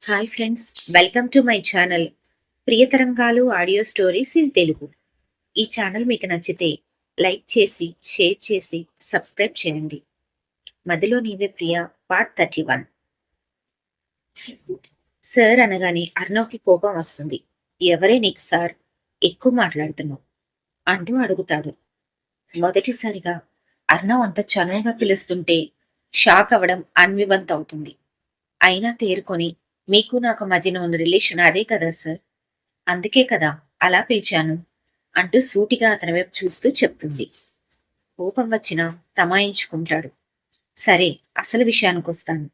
Hi friends, welcome to my channel Priyatarangalu audio stories in Telugu. ఈ channel మీకు నచ్చితే like చేసి షేర్ చేసి సబ్స్క్రైబ్ చేయండి. మధ్యలో నీవే ప్రియ పార్ట్ 31. సార్ అనగానే అర్ణవ్కి కోపం వస్తుంది. ఎవరే నీకు సార్, ఎక్కువ మాట్లాడుతున్నావు అంటూ అడుగుతాడు. మొదటిసారిగా అర్ణవ్ అంత చనువుగా పిలుస్తుంటే షాక్ అవ్వడం అన్వివంత్ అవుతుంది. అయినా తేరుకొని, మీకు నాకు మధ్యన ఉన్న రిలేషన్ అదే కదా సార్, అందుకే కదా అలా పిలిచాను అంటూ సూటిగా అతని వైపు చూస్తూ చెప్తుంది. కోపం వచ్చినా తమాయించుకుంటాడు. సరే, అసలు విషయానికి వస్తాను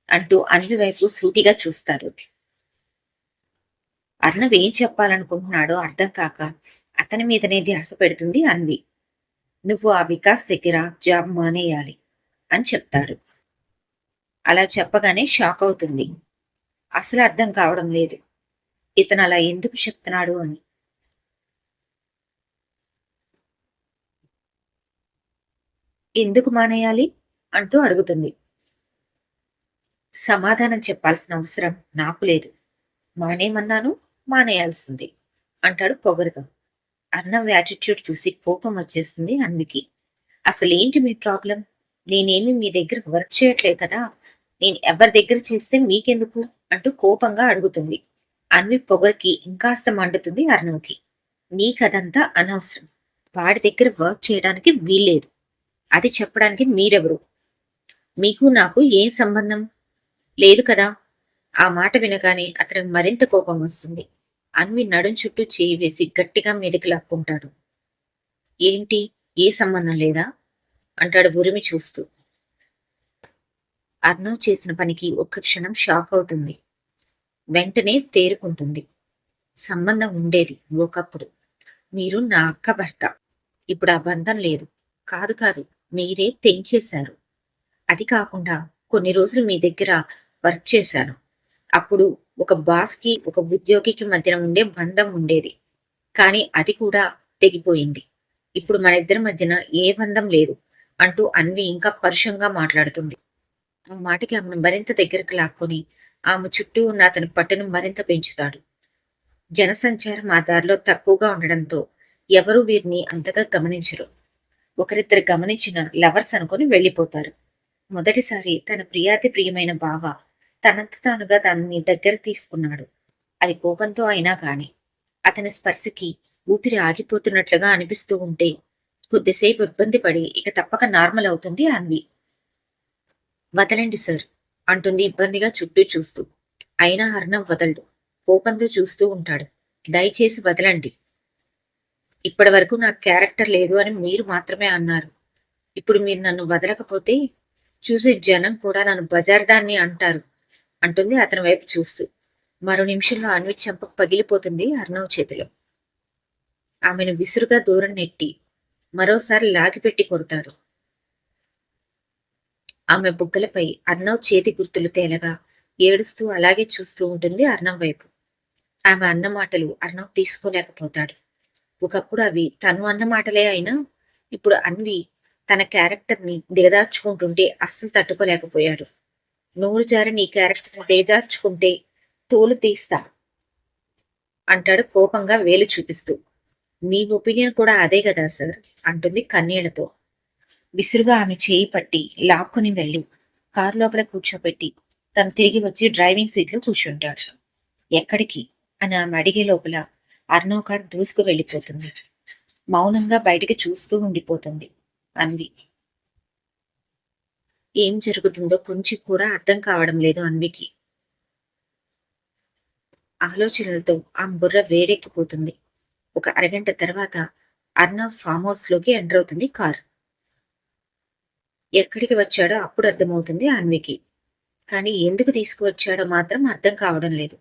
అంటూ అన్వి వైపు సూటిగా చూస్తారు. అర్ణవ్ ఏం చెప్పాలనుకుంటున్నాడో అర్థం కాక అతని మీదనే ధ్యాస పెడుతుంది అన్వి. నువ్వు ఆ వికాస్ దగ్గర జాబ్ మానేయాలి అని చెప్తాడు. అలా చెప్పగానే షాక్ అవుతుంది. అసలు అర్థం కావడం లేదు ఇతను అలా ఎందుకు చెప్తున్నాడు అని. ఎందుకు మానేయాలి అంటూ అడుగుతుంది. సమాధానం చెప్పాల్సిన అవసరం నాకు లేదు. మానేయమన్నాను, మానేయాల్సింది అంటాడు పొగరుగా. అర్ణవ్ యాటిట్యూడ్ చూసి కోపం వచ్చేస్తుంది అన్వికి. అసలేంటి మీ ప్రాబ్లం? నేనేమి మీ దగ్గర వర్క్ చేయట్లేదు కదా, నేను ఎవరి దగ్గర చేస్తే మీకెందుకు అంటూ కోపంగా అడుగుతుంది. అన్వి పొగరికి ఇంకాస్త మండుతుంది అర్ణవ్కి. నీకదంతా అనవసరం. వాడి దగ్గర వర్క్ చేయడానికి వీల్లేదు. అది చెప్పడానికి మీరెవరు? మీకు నాకు ఏం సంబంధం లేదు కదా. ఆ మాట వినగానే అతనికి మరింత కోపం వస్తుంది. అన్వి నడుం చుట్టూ చేయి వేసి గట్టిగా మీదకి లాక్కుంటాడు. ఏంటి, ఏ సంబంధం లేదా అంటాడు ఉరిమి చూస్తూ. అర్ణవ్ చేసిన పనికి ఒక్క క్షణం షాక్ అవుతుంది. వెంటనే తేరుకుంటుంది. సంబంధం ఉండేది ఒకప్పుడు. మీరు నా అక్క భర్త. ఇప్పుడు ఆ బంధం లేదు. కాదు కాదు, మీరే తెంచేశారు. అది కాకుండా కొన్ని రోజులు మీ దగ్గర వర్క్ చేశాను. అప్పుడు ఒక బాస్కి ఒక ఉద్యోగికి మధ్యన ఉండే బంధం ఉండేది. కానీ అది కూడా తెగిపోయింది. ఇప్పుడు మన ఇద్దరి మధ్యన ఏ బంధం లేదు అంటూ అన్వి ఇంకా పరుషంగా మాట్లాడుతుంది. ఆ మాటకి ఆమెను మరింత దగ్గరకు లాక్కొని ఆమె చుట్టూ ఉన్న అతని పట్టును మరింత పెంచుతాడు. జనసంచారం ఆ దారిలో తక్కువగా ఉండడంతో ఎవరూ వీరిని అంతగా గమనించరు. ఒకరిద్దరు గమనించిన లవర్స్ అనుకుని వెళ్లిపోతారు. మొదటిసారి తన ప్రియాతి ప్రియమైన బావ తనంత తానుగా తనని దగ్గర తీసుకున్నాడు. అది కోపంతో అయినా కాని. అతని స్పర్శకి ఊపిరి ఆగిపోతున్నట్లుగా అనిపిస్తూ ఉంటే కొద్దిసేపు ఇబ్బంది పడి ఇక తప్పక నార్మల్ అవుతుంది అన్వి. వదలండి సార్ అంటుంది ఇబ్బందిగా చుట్టూ చూస్తూ. అయినా అర్ణవ్ వదలడు. కోపంతో చూస్తూ ఉంటాడు. దయచేసి వదలండి. ఇప్పటి వరకు నాకు క్యారెక్టర్ లేదు అని మీరు మాత్రమే అన్నారు. ఇప్పుడు మీరు నన్ను వదలకపోతే చూసే జనం కూడా నన్ను బజార్దాన్ని అంటారు అంటుంది అతని వైపు చూస్తూ. మరో నిమిషంలో అన్వి చెంప పగిలిపోతుంది అర్ణవ్ చేతిలో. ఆమెను విసురుగా దూరం నెట్టి మరోసారి లాగిపెట్టి కొడతాడు. ఆమె బుగ్గలపై అర్ణవ్ చేతి గుర్తులు తేలగా ఏడుస్తూ అలాగే చూస్తూ ఉంటుంది అర్ణవ్ వైపు. ఆమె అన్న మాటలు అర్ణవ్ తీసుకోలేకపోతాడు. ఒకప్పుడు అవి తను అన్న మాటలే అయినా ఇప్పుడు అన్వి తన క్యారెక్టర్ని దిగదార్చుకుంటుంటే అస్సలు తట్టుకోలేకపోయాడు. నోరు జారి నీ క్యారెక్టర్ని దిగజార్చుకుంటే తోలు తీస్తా అంటాడు కోపంగా వేలు చూపిస్తూ. మీ ఒపీనియన్ కూడా అదే కదా సార్ అంటుంది కన్నీళ్లతో. విసురుగా ఆమె చేయి పట్టి లాక్కుని వెళ్ళి కారు లోపల కూర్చోబెట్టి తను తిరిగి వచ్చి డ్రైవింగ్ సీట్లో కూర్చుంటాడు. ఎక్కడికి అని ఆమె అడిగే లోపల అర్ణవ్ కార్ దూసుకు వెళ్ళిపోతుంది. మౌనంగా బయటికి చూస్తూ ఉండిపోతుంది అన్వి. ఏం జరుగుతుందో కొంచెం కూడా అర్థం కావడం లేదు అన్వికి. ఆలోచనలతో ఆమె బుర్ర వేడెక్కిపోతుంది. ఒక అరగంట తర్వాత అర్ణవ్ ఫామ్ హౌస్ లోకి ఎంటర్ అవుతుంది కార్. ఎక్కడికి వచ్చాడో అప్పుడు అర్థమవుతుంది అన్వికి. కానీ ఎందుకు తీసుకువచ్చాడో మాత్రం అర్థం కావడం లేదు.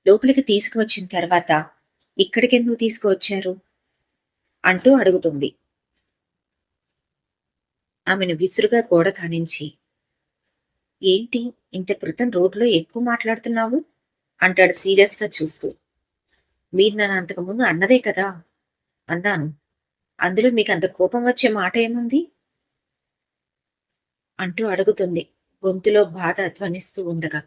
లోపలికి తీసుకువచ్చిన తర్వాత ఇక్కడికెందుకు తీసుకువచ్చారు అంటూ అడుగుతుంది. ఆమెను విసురుగా గోడ కానించి, ఏంటి ఇంత క్రితం రోడ్లో ఎక్కువ మాట్లాడుతున్నావు అంటాడు సీరియస్ గా చూస్తూ. మీరు నన్ను అంతకుముందు అన్నదే కదా అన్నాను. అందులో మీకు అంత కోపం వచ్చే మాట ఏముంది అంటూ అడుగుతుంది గొంతులో బాధ ధ్వనిస్తూ ఉండగా.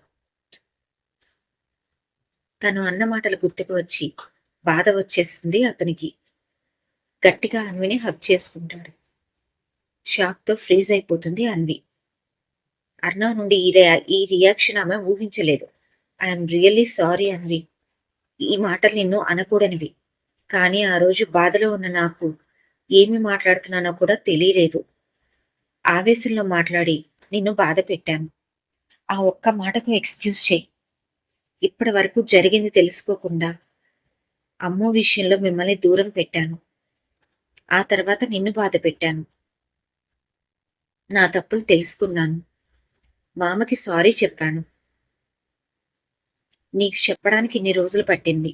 తను అన్న మాటలు గుర్తుకు వచ్చి బాధ వచ్చేస్తుంది అతనికి. గట్టిగా అన్విని హగ్ చేసుకుంటాడు. షాక్‌తో ఫ్రీజ్ అయిపోతుంది అన్వి. అర్ణవ్ నుండి ఈ రియాక్షన్ ఆమె ఊహించలేదు. I'm really sorry Anvi. ఈ మాటలు నిన్ను అనకూడనివి. కానీ ఆ రోజు బాధలో ఉన్న నాకు ఏమి మాట్లాడుతున్నానో కూడా తెలియలేదు. ఆవేశంలో మాట్లాడి నిన్ను బాధ పెట్టాను. ఆ ఒక్క మాటకు ఎక్స్‌క్యూజ్ చెయ్యి. ఇప్పటి వరకు జరిగింది తెలుసుకోకుండా అమ్మో విషయంలో మిమ్మల్ని దూరం పెట్టాను. ఆ తర్వాత నిన్ను బాధ పెట్టాను. నా తప్పులు తెలుసుకున్నాను. మామకి సారీ చెప్పాను. నీకు చెప్పడానికి ఇన్ని రోజులు పట్టింది.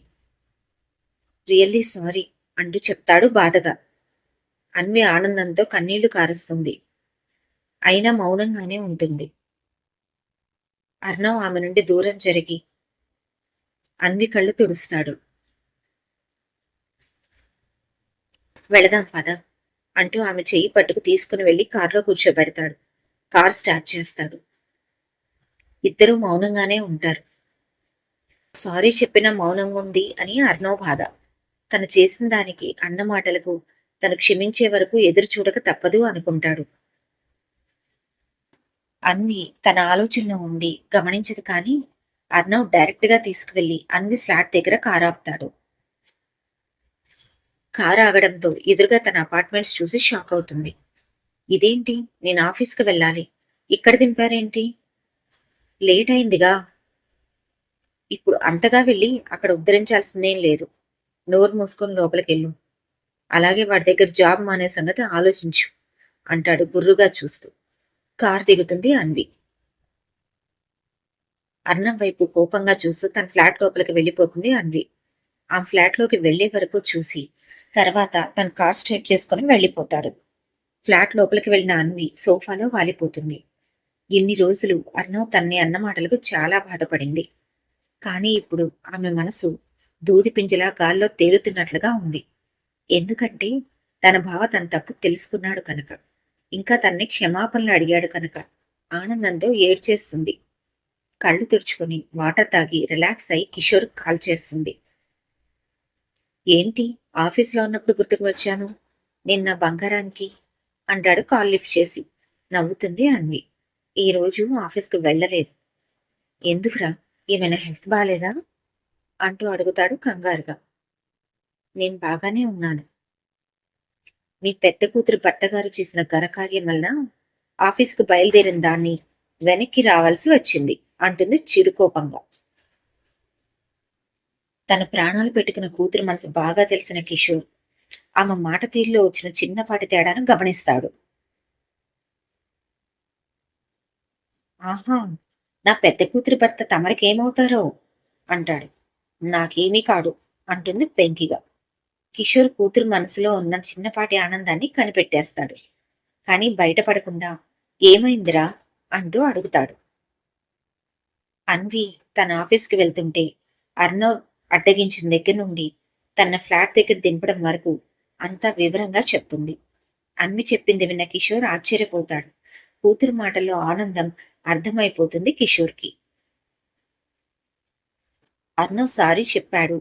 రియల్లీ సారీ అంటూ చెప్తాడు బాధగా. అన్వి ఆనందంతో కన్నీళ్లు కారుస్తుంది. అయినా మౌనంగానే ఉంటుంది. అర్ణవ్ ఆమె నుండి దూరం జరిగి అన్వి కళ్ళు తుడుస్తాడు. వెళదాం పద అంటూ ఆమె చెయ్యి పట్టుకు తీసుకుని వెళ్లి కారులో కూర్చోబెడతాడు. కార్ స్టార్ట్ చేస్తాడు. ఇద్దరూ మౌనంగానే ఉంటారు. సారీ చెప్పినా మౌనంగా ఉంది అని అర్ణవ్ బాధ. తను చేసిన దానికి అన్న మాటలకు తను క్షమించే వరకు ఎదురు చూడక తప్పదు అనుకుంటాడు. అన్వి తన ఆలోచనలో ఉండి గమనించదు కానీ అర్ణవ్ డైరెక్ట్ గా తీసుకువెళ్లి అన్వి ఫ్లాట్ దగ్గర కారు ఆపుతాడు. కారు ఆగడంతో ఎదురుగా తన అపార్ట్మెంట్స్ చూసి షాక్ అవుతుంది. ఇదేంటి, నేను ఆఫీస్కి వెళ్ళాలి, ఇక్కడ దింపారేంటి? లేట్ అయిందిగా. ఇప్పుడు అంతగా వెళ్ళి అక్కడ ఉద్ధరించాల్సిందేం లేదు. నోరు మూసుకొని లోపలికెళ్ళు. అలాగే వాడి దగ్గర జాబ్ మానే సంగతి ఆలోచించు అంటాడు గుర్రుగా చూస్తూ. కార్ దిగుతుంది అన్వి. అన్నం వైపు కోపంగా చూస్తూ తన ఫ్లాట్ లోపలికి వెళ్ళిపోతుంది అన్వి. ఆ ఫ్లాట్ లోకి వెళ్లే వరకు చూసి తర్వాత తన కార్ స్టార్ట్ చేసుకుని వెళ్ళిపోతాడు. ఫ్లాట్ లోపలికి వెళ్ళిన అన్వి సోఫాలో వాలిపోతుంది. ఇన్ని రోజులు అర్ణవ్ తన్ని అన్న మాటలకు చాలా బాధపడింది. కానీ ఇప్పుడు ఆమె మనసు దూది పింజలా గాల్లో తేలుతున్నట్లుగా ఉంది. ఎందుకంటే తన బావ తన తప్పు తెలుసుకున్నాడు కనుక, ఇంకా తన్ని క్షమాపణలు అడిగాడు కనుక ఆనందంతో ఏడ్చేస్తుంది. కళ్ళు తుడుచుకుని వాటర్ తాగి రిలాక్స్ అయి కిషోర్ కాల్ చేస్తుంది. ఏంటి, ఆఫీస్లో ఉన్నప్పుడు గుర్తుకు వచ్చాను నిన్న బంగారానికి అంటాడు కాల్ లిఫ్ట్ చేసి. నవ్వుతుంది అన్వి. ఈ రోజు ఆఫీస్కి వెళ్ళలేదు. ఎందుకురా, ఏమైనా హెల్త్ బాలేదా అంటూ అడుగుతాడు కంగారుగా. నేను బాగానే ఉన్నాను. మీ పెద్ద కూతురు భర్తగారు చేసిన ఘనకార్యం వలన ఆఫీసుకు బయలుదేరిన దాన్ని వెనక్కి రావాల్సి వచ్చింది అంటుంది చిరుకోపంగా. తన ప్రాణాలు పెట్టుకున్న కూతురు మనసు బాగా తెలిసిన కిషోర్ ఆమె మాట తీరులో వచ్చిన చిన్నపాటి తేడాను గమనిస్తాడు. ఆహా, నా పెద్ద కూతురి భర్త తమరికేమవుతారో అంటాడు. నాకేమీ కాడు అంటుంది పెంకిగా. కిషోర్ కూతురు మనసులో ఉన్న చిన్నపాటి ఆనందాన్ని కనిపెట్టేస్తాడు. కానీ బయటపడకుండా ఏమైందిరా అంటూ అడుగుతాడు. అన్వి తన ఆఫీస్కి వెళ్తుంటే అర్ణవ్ అడ్డగించిన దగ్గర నుండి తన ఫ్లాట్ దగ్గర దింపడం వరకు అంతా వివరంగా చెప్తుంది. అన్వి చెప్పింది విన్న కిషోర్ ఆశ్చర్యపోతాడు. కూతురు మాటల్లో ఆనందం అర్థమైపోతుంది కిషోర్కి. అర్ణవ్ సారీ చెప్పాడు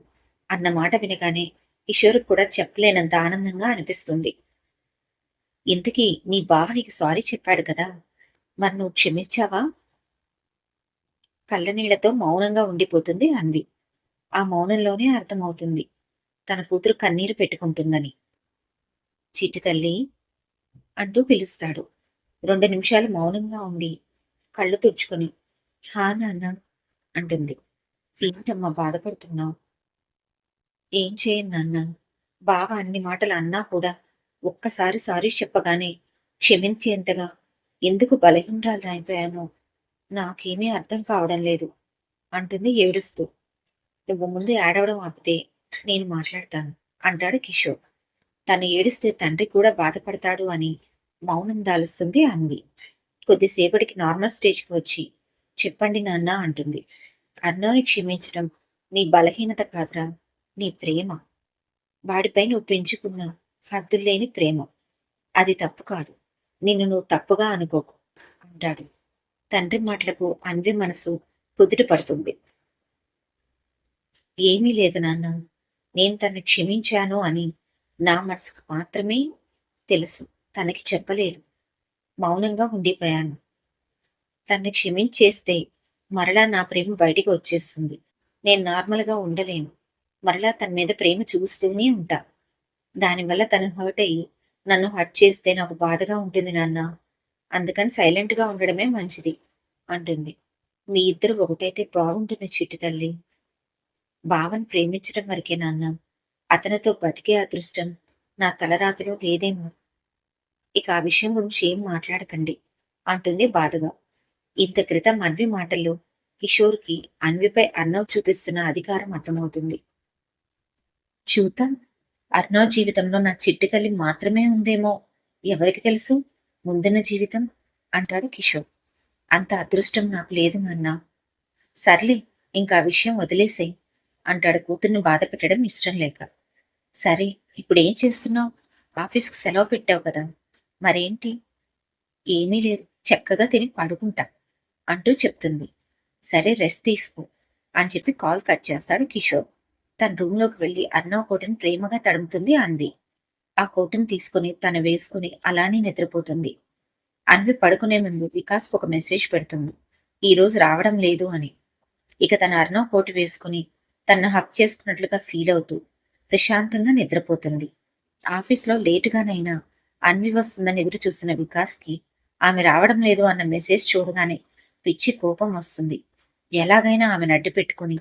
అన్న మాట వినగానే కిషోర్ కూడా చెప్పలేనంత ఆనందంగా అనిపిస్తుంది. ఇంతకీ నీ బావ నీకు సారీ చెప్పాడు కదా, మరి నువ్వు క్షమించావా? కళ్ళనీళ్లతో మౌనంగా ఉండిపోతుంది అన్వి. ఆ మౌనంలోనే అర్థమవుతుంది తన కూతురు కన్నీరు పెట్టుకుంటుందని. చిట్టి తల్లి అంటూ పిలుస్తాడు. 2 నిమిషాలు మౌనంగా ఉండి కళ్ళు తుడుచుకొని హా నాన్న అంటుంది. ఏంటమ్మా బాధపడుతున్నావు? ఏం చేయను నాన్న. బావ అన్ని మాటలు అన్నా కూడా ఒక్కసారి సారీ చెప్పగానే క్షమించేంతగా ఎందుకు బలహీనరాలైపోయానో నాకేమీ అర్థం కావడం లేదు అంటుంది ఏడుస్తూ. నువ్వు ముందు ఏడవడం ఆపితే నేను మాట్లాడతాను అంటాడు కిషోర్. తను ఏడిస్తే తండ్రి కూడా బాధపడతాడు అని మౌనం దాలుస్తుంది అన్వి. కొద్దిసేపటికి నార్మల్ స్టేజ్కి వచ్చి చెప్పండి నాన్న అంటుంది. అన్నోని క్షమించడం నీ బలహీనత కాదురా, నీ ప్రేమ. వాడిపై నువ్వు పెంచుకున్న హద్దులేని ప్రేమ. అది తప్పు కాదు. నిన్ను నువ్వు తప్పుగా అనుకోకు అంటాడు. తండ్రి మాటలకు అన్వి మనసు కుదుట పడుతుంది. ఏమీ లేదు నాన్న. నేను తనని క్షమించాను అని నా మనసుకు మాత్రమే తెలుసు. తనకి చెప్పలేదు. మౌనంగా ఉండిపోయాను. తనని క్షమించేస్తే మరలా నా ప్రేమ బయటికి వచ్చేస్తుంది. నేను నార్మల్‌గా ఉండలేను. మరలా తన మీద ప్రేమ చూపిస్తూనే ఉంటా. దానివల్ల తను హర్ట్ అయ్యి నన్ను హర్ట్ చేస్తే నాకు బాధగా ఉంటుంది నాన్న. అందుకని సైలెంట్‌గా ఉండడమే మంచిది అంటుంది. మీ ఇద్దరు ఒకటైతే బాగుంటుంది చిట్టి తల్లి. బావని ప్రేమించడం వరకే నాన్న. అతనితో బతికే అదృష్టం నా తలరాతలో లేదేమో. ఇక ఆ విషయం గురించి ఏం మాట్లాడకండి అంటుంది బాధగా. ఇంత క్రితం అన్వి మాటల్లో కిషోర్‌కి అన్విపై అర్నవ్ చూపిస్తున్న అధికారం అర్థమవుతుంది. చూద్దాం. అర్నవ్ జీవితంలో నా చిట్టి తల్లి మాత్రమే ఉందేమో. ఎవరికి తెలుసు ముందున్న జీవితం అంటాడు కిషోర్. అంత అదృష్టం నాకు లేదు నాన్నా. సర్లే ఇంకా ఆ విషయం వదిలేసేయ్ అంటాడు కూతుర్ని బాధ పెట్టడం ఇష్టం లేక. సరే ఇప్పుడేం చేస్తున్నావు? ఆఫీస్‌కి సెలవు పెట్టావు కదా! మరేంటి? ఏమీ లేదు. చక్కగా తిని పడుకుంటా అంటూ చెప్తుంది. సరే రెస్ట్ తీసుకో అని చెప్పి కాల్ కట్ చేస్తాడు కిషోర్. తన రూమ్‌లోకి వెళ్లి అర్నవ్ కోటుని ప్రేమగా తడుముతుంది అన్వి. ఆ కోటుని తీసుకుని తను వేసుకుని అలానే నిద్రపోతుంది. అన్వి పడుకునే ముందు వికాస్‌కి ఒక మెసేజ్ పెడుతుంది. ఈ రోజు రావడం లేదు అని. ఇక తన అర్నవ్ కోటు వేసుకుని తనను హగ్ చేసుకున్నట్లుగా ఫీల్ అవుతూ ప్రశాంతంగా నిద్రపోతుంది. ఆఫీస్‌లో లేటుగానైనా అన్వి వస్తుందని ఎదురు చూసిన వికాస్‌కి ఆమె రావడం లేదు అన్న మెసేజ్ చూడగానే పిచ్చి కోపం వస్తుంది. ఎలాగైనా ఆమెను అడ్డు పెట్టుకుని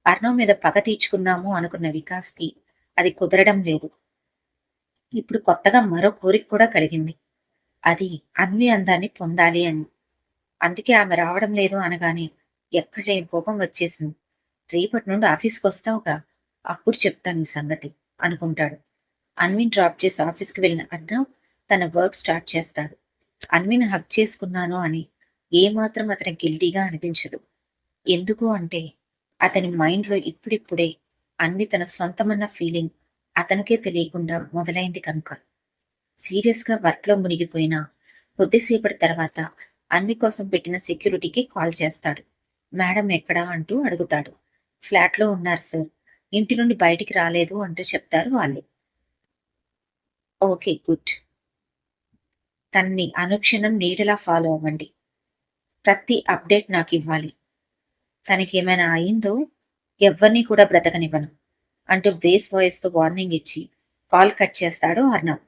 అర్ణవ్ మీద పగ తీర్చుకుందాము అనుకున్న వికాస్‌కి అది కుదరడం లేదు. ఇప్పుడు కొత్తగా మరో కోరిక కూడా కలిగింది. అది అన్వి అందాన్ని పొందాలి అని. అందుకే ఆమె రావడం లేదు అనగానే ఎక్కడలేని కోపం వచ్చేసింది. రేపటి నుండి ఆఫీస్‌కి వస్తావుగా, అప్పుడు చెప్తాను నీ సంగతి అనుకుంటాడు. అన్విని డ్రాప్ చేసి ఆఫీస్‌కి వెళ్ళిన అర్ణవ్ తన వర్క్ స్టార్ట్ చేస్తాడు. అన్విని హగ్ చేసుకున్నాను అని ఏమాత్రం అతనికి గిల్టీగా అనిపించదు. ఎందుకు అంటే అతని మైండ్‌లో ఇప్పుడిప్పుడే అన్వి తన సొంతమన్న ఫీలింగ్ అతనికే తెలియకుండా మొదలైంది కనుక. సీరియస్‌గా వర్క్‌లో మునిగిపోయిన కొద్దిసేపటి తర్వాత అన్వి కోసం పెట్టిన సెక్యూరిటీకి కాల్ చేస్తాడు. మేడం ఎక్కడా అంటూ అడుగుతాడు. ఫ్లాట్‌లో ఉన్నారు సార్. ఇంటి నుండి బయటికి రాలేదు అంటూ చెప్తారు వాళ్ళే. ఓకే. గుడ్. తనని అనుక్షణం నీడలా ఫాలో అవ్వండి. ప్రతి అప్డేట్ నాకివ్వాలి. తనకేమైనా అయిందో ఎవ్వరినీ కూడా బ్రతకనివ్వను అంటూ బేస్ వాయిస్‌తో వార్నింగ్ ఇచ్చి కాల్ కట్ చేస్తాడు అర్ణవ్.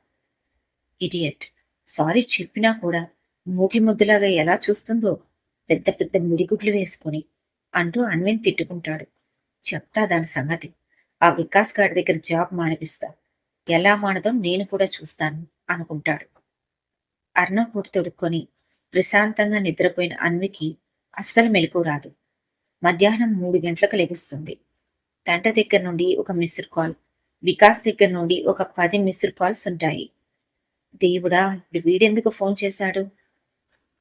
ఇడియట్. సారీ చెప్పినా కూడా మూకి ముద్దులాగా ఎలా చూస్తుందో పెద్ద పెద్ద మిడిగుడ్లు వేసుకుని అంటూ అన్విని తిట్టుకుంటాడు. చెప్తా దాని సంగతి. ఆ వికాస్ గాడి దగ్గర జాబ్ మానిపిస్తా. ఎలా మానదో నేను కూడా చూస్తాను అనుకుంటాడు. అర్ణవ్ పూట తొడుక్కొని ప్రశాంతంగా నిద్రపోయిన అన్వికి అస్సలు మెలకువ రాదు. మధ్యాహ్నం 3 గంటలకు లెగుస్తుంది. తండ్రి దగ్గర నుండి ఒక మిస్డ్ కాల్, వికాస్ దగ్గర నుండి ఒక 10 మిస్డ్ కాల్స్ ఉంటాయి. దేవుడా ఇప్పుడు వీడెందుకు ఫోన్ చేశాడు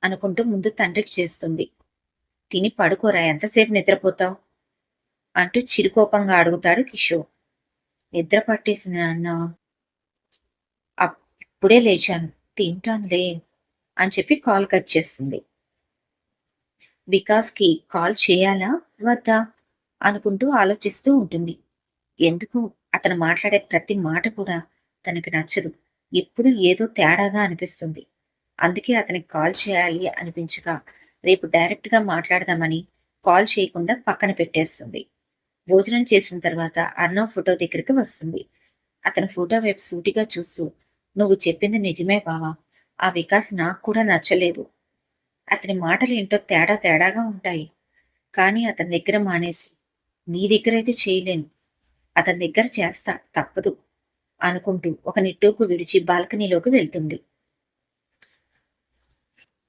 అనుకుంటూ ముందు తండ్రికి చేస్తుంది. తిని పడుకోరా, ఎంతసేపు నిద్రపోతావు అంటూ చిరుకోపంగా అడుగుతాడు కిషోర్. నిద్ర పట్టేసింది నాన్న. ఇప్పుడే లేచాను, తింటానులే అని చెప్పి కాల్ కట్ చేస్తుంది. వికాస్‌కి కాల్ చేయాలా? వద్దా? అనుకుంటూ ఆలోచిస్తూ ఉంటుంది. ఎందుకు అతను మాట్లాడే ప్రతి మాట కూడా తనకి నచ్చదు. ఎప్పుడు ఏదో తేడాగా అనిపిస్తుంది. అందుకే అతనికి కాల్ చేయాలి అనిపించక రేపు డైరెక్ట్‌గా మాట్లాడదామని కాల్ చేయకుండా పక్కన పెట్టేస్తుంది. భోజనం చేసిన తర్వాత అర్ణవ్ ఫోటో దగ్గరికి వస్తుంది. అతని ఫోటో వైపు సూటిగా చూస్తూ, "నువ్వు చెప్పింది నిజమే బావా. ఆ వికాస్ నాకు కూడా నచ్చలేదు. అతని మాటలేంటో తేడా తేడాగా ఉంటాయి. కానీ అతని దగ్గర మానేసి, నీ దగ్గరైతే చేయలేను. అతని దగ్గర చేస్తా తప్పదు" అనుకుంటూ ఒక నిట్టూర్పు విడిచి బాల్కనీలోకి వెళ్తుంది.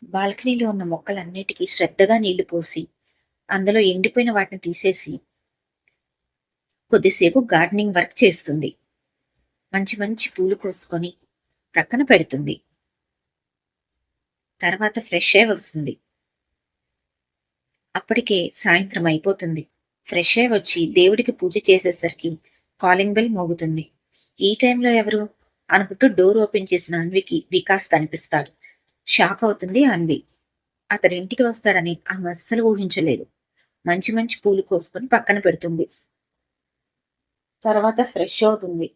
బాల్కనీలో ఉన్న మొక్కలన్నిటికీ శ్రద్ధగా నీళ్లు పోసి, అందులో ఎండిపోయిన వాటిని తీసేసి, కొద్దిసేపు గార్డెనింగ్ వర్క్ చేస్తుంది. మంచి మంచి పూలు కోసుకొని ప్రక్కన పెడుతుంది. తర్వాత ఫ్రెష్ అయి వస్తుంది. అప్పటికే సాయంత్రం అయిపోతుంది. ఫ్రెష్ అయి వచ్చి దేవుడికి పూజ చేసేసరికి కాలింగ్ బెల్ మోగుతుంది. ఈ టైంలో ఎవరు అనుకుంటూ డోర్ ఓపెన్ చేసిన అన్వికి వికాస్ కనిపిస్తాడు. షాక్ అవుతుంది అన్వి. అతడు ఇంటికి వస్తాడని ఆమె అస్సలు ఊహించలేదు. మంచి మంచి పూలు కోసుకొని పక్కన పెడుతుంది. తర్వాత ఫ్రెష్ అవుతుంది.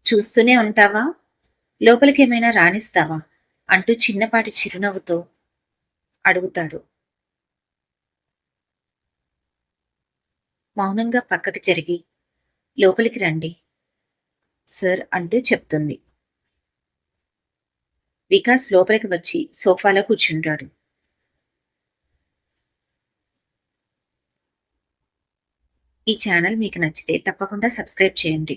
చూస్తూనే ఉంటావా? లోపలికేమైనా రాణిస్తావా? అంటూ చిన్నపాటి చిరునవ్వుతో అడుగుతాడు. మౌనంగా పక్కకి జరిగి లోపలికి రండి సార్ అంటూ చెప్తుంది. వికాస్ లోపలికి వచ్చి సోఫాలో కూర్చుంటాడు. ఈ ఛానల్ మీకు నచ్చితే తప్పకుండా సబ్స్క్రైబ్ చేయండి.